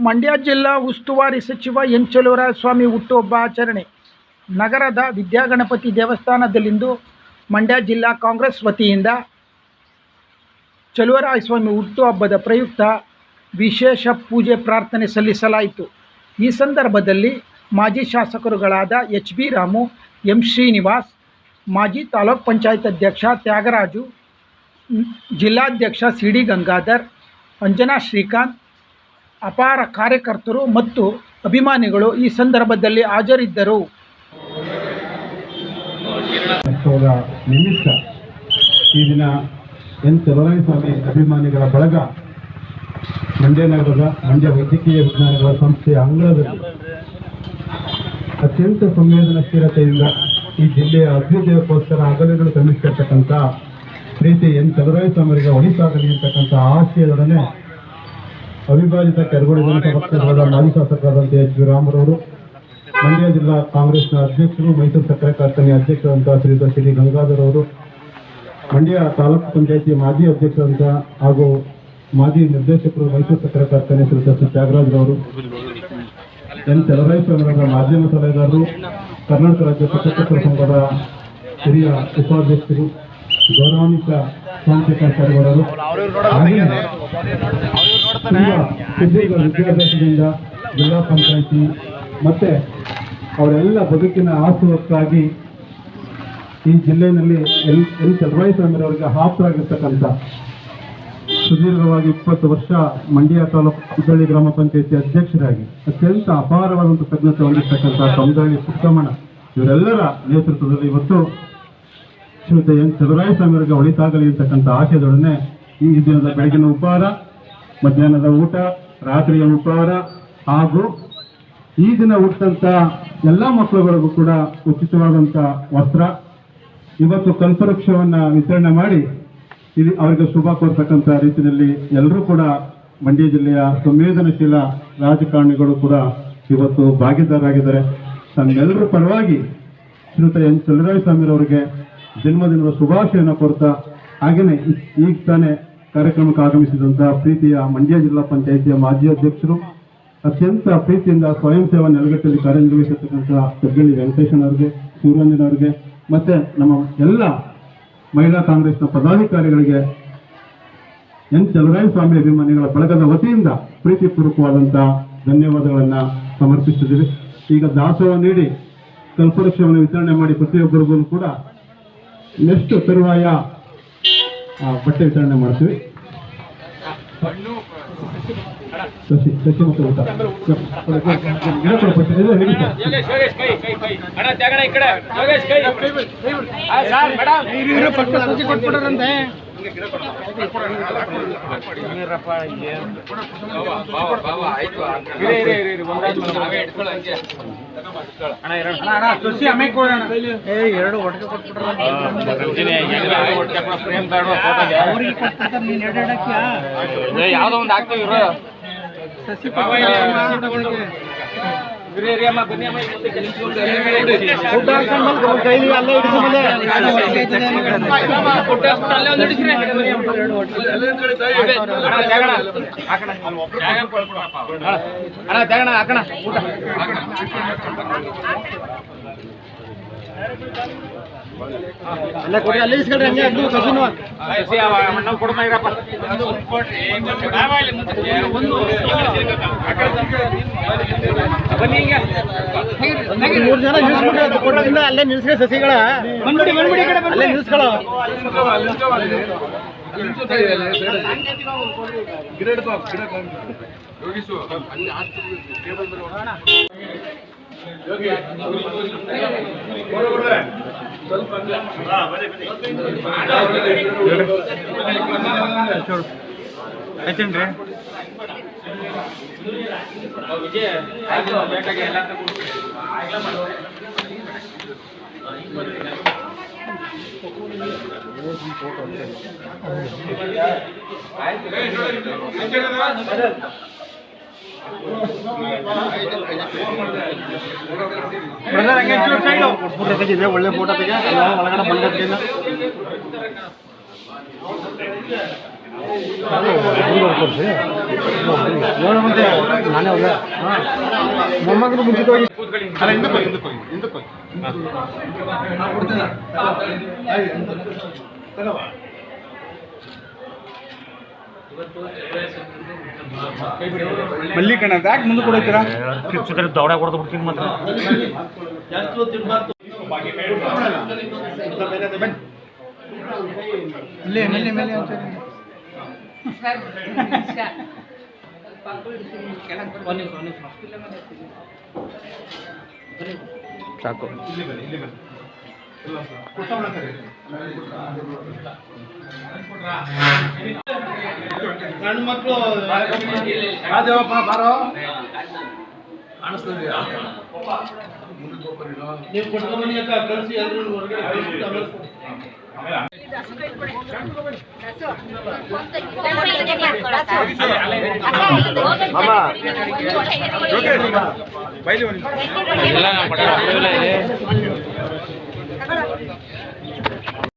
ಮಂಡ್ಯ ಜಿಲ್ಲಾ ಉಸ್ತುವಾರಿ ಸಚಿವ ಎನ್ ಚಲುವರಾಯಸ್ವಾಮಿ ಹುಟ್ಟುಹಬ್ಬ ಆಚರಣೆ. ನಗರದ ವಿದ್ಯಾಗಣಪತಿ ದೇವಸ್ಥಾನದಲ್ಲಿಂದು ಮಂಡ್ಯ ಜಿಲ್ಲಾ ಕಾಂಗ್ರೆಸ್ ವತಿಯಿಂದ ಚಲುವರಾಯಸ್ವಾಮಿ ಹುಟ್ಟುಹಬ್ಬದ ಪ್ರಯುಕ್ತ ವಿಶೇಷ ಪೂಜೆ ಪ್ರಾರ್ಥನೆ ಸಲ್ಲಿಸಲಾಯಿತು. ಈ ಸಂದರ್ಭದಲ್ಲಿ ಮಾಜಿ ಶಾಸಕರುಗಳಾದ H B Ramu, M Srinivas, ಮಾಜಿ ತಾಲೂಕ್ ಪಂಚಾಯತ್ ಅಧ್ಯಕ್ಷ ತ್ಯಾಗರಾಜು, ಜಿಲ್ಲಾಧ್ಯಕ್ಷ ಸಿ ಡಿ ಗಂಗಾಧರ್, ಅಂಜನಾ ಶ್ರೀಕಾಂತ್, ಅಪಾರ ಕಾರ್ಯಕರ್ತರು ಮತ್ತು ಅಭಿಮಾನಿಗಳು ಈ ಸಂದರ್ಭದಲ್ಲಿ ಹಾಜರಿದ್ದರು. ನಿಮಿತ್ತ ಈ ದಿನ ಎನ್ ಚಲುವರಾಯಸ್ವಾಮಿ ಅಭಿಮಾನಿಗಳ ಬಳಗ ಮಂಡ್ಯ ನಗರದ ಮಂಡ್ಯ ವೈದ್ಯಕೀಯ ವಿಜ್ಞಾನಗಳ ಸಂಸ್ಥೆಯ ಅಂಗಳದಲ್ಲಿ ಅತ್ಯಂತ ಸಂವೇದನಾಶೀಲತೆಯಿಂದ ಈ ಜಿಲ್ಲೆಯ ಅಭ್ಯುದಯಕ್ಕೋಸ್ಕರ ಹಗಲುಗಳು ಶ್ರಮಿಸಿರ್ತಕ್ಕಂಥ ಪ್ರೀತಿ ಎನ್ ಚಲುವರಾಯಸ್ವಾಮಿಯವರಿಗೆ ಒಳಿತಾಗಲಿ ಅಂತಕ್ಕಂಥ ಆಶಯದೊಡನೆ ಅವಿಭಾಜಿತ ಕೆರಗೋಡು ಪಕ್ಷದ ಮಾಜಿ ಶಾಸಕರಾದಂಥ ಎಚ್ ಬಿ ರಾಮರವರು, ಮಂಡ್ಯ ಜಿಲ್ಲಾ ಕಾಂಗ್ರೆಸ್ನ ಅಧ್ಯಕ್ಷರು, ಮೈಸೂರು ಸಕ್ಕರೆ ಕಾರ್ಖಾನೆ ಅಧ್ಯಕ್ಷರಾದಂಥ ಶ್ರೀಯುತ ಸಿ ಡಿ ಗಂಗಾಧರ್ ಅವರು, ಮಂಡ್ಯ ತಾಲೂಕು ಪಂಚಾಯಿತಿ ಮಾಜಿ ಅಧ್ಯಕ್ಷರಂತ ಹಾಗೂ ಮಾಜಿ ನಿರ್ದೇಶಕರು ಮೈಸೂರು ಸಕ್ಕರೆ ಕಾರ್ಖಾನೆ ಶ್ರೀಯುತ ಸಿ ತ್ಯಾಗರಾಜರವರು, ಎನ್ ಚಲುವರಾಯಸ್ವಾಮಿಯವರ ಮಾಧ್ಯಮ ಸಲಹೆಗಾರರು, ಕರ್ನಾಟಕ ರಾಜ್ಯ ಪತ್ರಕರ್ತರ ಸಂಘದ ಹಿರಿಯ ಉಪಾಧ್ಯಕ್ಷರು, ಗೌರವಾನ್ವಿತ ಸೋಮಶೇಖರ್ ಸುದೀರ್ಘ ವಿದ್ಯಾಭ್ಯಾಸದಿಂದ ಜಿಲ್ಲಾ ಪಂಚಾಯಿತಿ ಮತ್ತೆ ಅವರೆಲ್ಲ ಬದುಕಿನ ಆಸುವಕ್ಕಾಗಿ ಈ ಜಿಲ್ಲೆಯಲ್ಲಿ ಎನ್ ಚಲುವರಾಯಸ್ವಾಮಿಯವರಿಗೆ ಆಪ್ತರಾಗಿರ್ತಕ್ಕಂಥ ಸುದೀರ್ಘವಾಗಿ 20 ವರ್ಷ ಮಂಡ್ಯ ತಾಲೂಕು ಕುದ್ದಳ್ಳಿ ಗ್ರಾಮ ಪಂಚಾಯಿತಿ ಅಧ್ಯಕ್ಷರಾಗಿ ಅತ್ಯಂತ ಅಪಾರವಾದಂಥ ತಜ್ಞತೆ ಹೊಂದಿರತಕ್ಕಂಥ ಸಮುದಾಯ ಪುಟ್ಟಮಣ್ಣ ಇವರೆಲ್ಲರ ನೇತೃತ್ವದಲ್ಲಿ ಇವತ್ತು ಶ್ರೀಯುತ ಎನ್ ಚಲುವರಾಯಸ್ವಾಮಿಯವರಿಗೆ ಒಳಿತಾಗಲಿ ಅಂತಕ್ಕಂಥ ಆಶಯದೊಡನೆ ಈ ದಿನದ ಬೆಳಗಿನ ಉಪಹಾರ, ಮಧ್ಯಾಹ್ನದ ಊಟ, ರಾತ್ರಿಯ ಉಪಹಾರ ಹಾಗೂ ಈ ದಿನ ಹುಟ್ಟಂತ ಎಲ್ಲ ಮಕ್ಕಳುಗಳಿಗೂ ಕೂಡ ಉಚಿತವಾದಂಥ ವಸ್ತ್ರ, ಇವತ್ತು ಕಲ್ಪವೃಕ್ಷವನ್ನ ವಿತರಣೆ ಮಾಡಿ ಇಲ್ಲಿ ಅವರಿಗೆ ಶುಭ ಕೋರ್ತಕ್ಕಂಥ ರೀತಿಯಲ್ಲಿ ಎಲ್ಲರೂ ಕೂಡ ಮಂಡ್ಯ ಜಿಲ್ಲೆಯ ಸಂವೇದನಶೀಲ ರಾಜಕಾರಣಿಗಳು ಕೂಡ ಇವತ್ತು ಭಾಗಿದಾರರಾಗಿದ್ದಾರೆ. ತಮ್ಮೆಲ್ಲರ ಪರವಾಗಿ ಶ್ರೀಯುತ ಎನ್ ಚಲುವರಾಯಸ್ವಾಮಿಯವರಿಗೆ ಜನ್ಮದಿನದ ಶುಭಾಶಯನ ಕೋರ್ತಾ, ಹಾಗೆಯೇ ಈಗ ತಾನೇ ಕಾರ್ಯಕ್ರಮಕ್ಕೆ ಆಗಮಿಸಿದಂಥ ಪ್ರೀತಿಯ ಮಂಡ್ಯ ಜಿಲ್ಲಾ ಪಂಚಾಯಿತಿಯ ಮಾಜಿ ಅಧ್ಯಕ್ಷರು, ಅತ್ಯಂತ ಪ್ರೀತಿಯಿಂದ ಸ್ವಯಂ ಸೇವಾ ನೆಲಗಟ್ಟಲ್ಲಿ ಕಾರ್ಯನಿರ್ವಹಿಸಿರ್ತಕ್ಕಂಥ ಹೆಗ್ಗಳ್ಳಿ ವೆಂಕಟೇಶನವರಿಗೆ, ಸೂರ್ಯಂಜನವರಿಗೆ ಮತ್ತೆ ನಮ್ಮ ಎಲ್ಲ ಮಹಿಳಾ ಕಾಂಗ್ರೆಸ್ನ ಪದಾಧಿಕಾರಿಗಳಿಗೆ ಎನ್ ಚಲುವರಾಯಸ್ವಾಮಿ ಅಭಿಮಾನಿಗಳ ಬಳಗದ ವತಿಯಿಂದ ಪ್ರೀತಿಪೂರ್ವಕವಾದಂಥ ಧನ್ಯವಾದಗಳನ್ನು ಸಮರ್ಪಿಸಿದ್ದೀವಿ. ಈಗ ದಾಸೋಹ ನೀಡಿ ಕಲ್ಪವೃಕ್ಷವನ್ನು ವಿತರಣೆ ಮಾಡಿ ಪ್ರತಿಯೊಬ್ಬರಿಗೂ ಕೂಡ ನೆಕ್ಸ್ಟ್ ತರುವಾಯ ಬಟ್ಟೆ ವಿತರಣೆ ಮಾಡ್ತೀವಿ. ಸಸಿ ಮತ್ತು ಊಟ ಯಾವ್ದೋ ಒಂದು ಆಗ್ತವೆ ಅಲ್ಲ ಕೊಡಿ, ಅಲ್ಲೇ ಇಸ್ಕೊಳ್ರಿ. ಹಂಗೆ ಅದು ಸಸಿನೂ ಕೊಡ್ತಾ ಇರಪ್ಪ. ಮೂರು ಜನ ನಿಲ್ಸ್ಬಿಟ್ಟು ಕೊಡೋದ್ರಿಂದ ಅಲ್ಲೇ ನಿಲ್ಸ್ರಿ ಸಸಿಗಳ ಅಲ್ಲೇ ನಿಲ್ಸ್ಕೊಳ್ಳೋ. ಆಯ್ತೇನ್ರಿ ವಿಜಯ್ ಲೇಟಾಗಿ ಎಲ್ಲ ಒಳ್ಳೆ ಫೋಟೋ ತೆಗೆ ಒಳಗಡೆ ಬಂದ ನಾನೇ ಹೋಗ ಮೊಮ್ಮಗನು ಮುಂಚಿತವಾಗಿ ಕೂತ್ಕೊಳ್ಳಿ. ಅಲ್ಲ ಹಿಂದಕ್ಕೆ ಹೋಗಿ ಮಲ್ಲಿಕಣ್ಣ ಯಾಕೆ ಮುಂದೆ ಕೊಡೋತೀರಾ? ದೌಡ ಕೊಡ್ದು ಬಿಡ್ತೀನಿ ಮಾತ್ರ ಸಾಕು. ಗಂಡು ಮಕ್ಕಳು ಯಾವ್ದೇವಪ್ಪ ಬಾರೋ ನೀವು ಕೊಟ್ಕೊಂಬನಿ ಅಕ್ಕ ಕಳಿಸಿ ಎಲ್ಲರೂ ಹೊರಗಡೆ ಕಳಿಸ್ಬಿಟ್ಟು ಬೈಲಿ ಒಂದು. ಎಲ್ಲ ಪಟ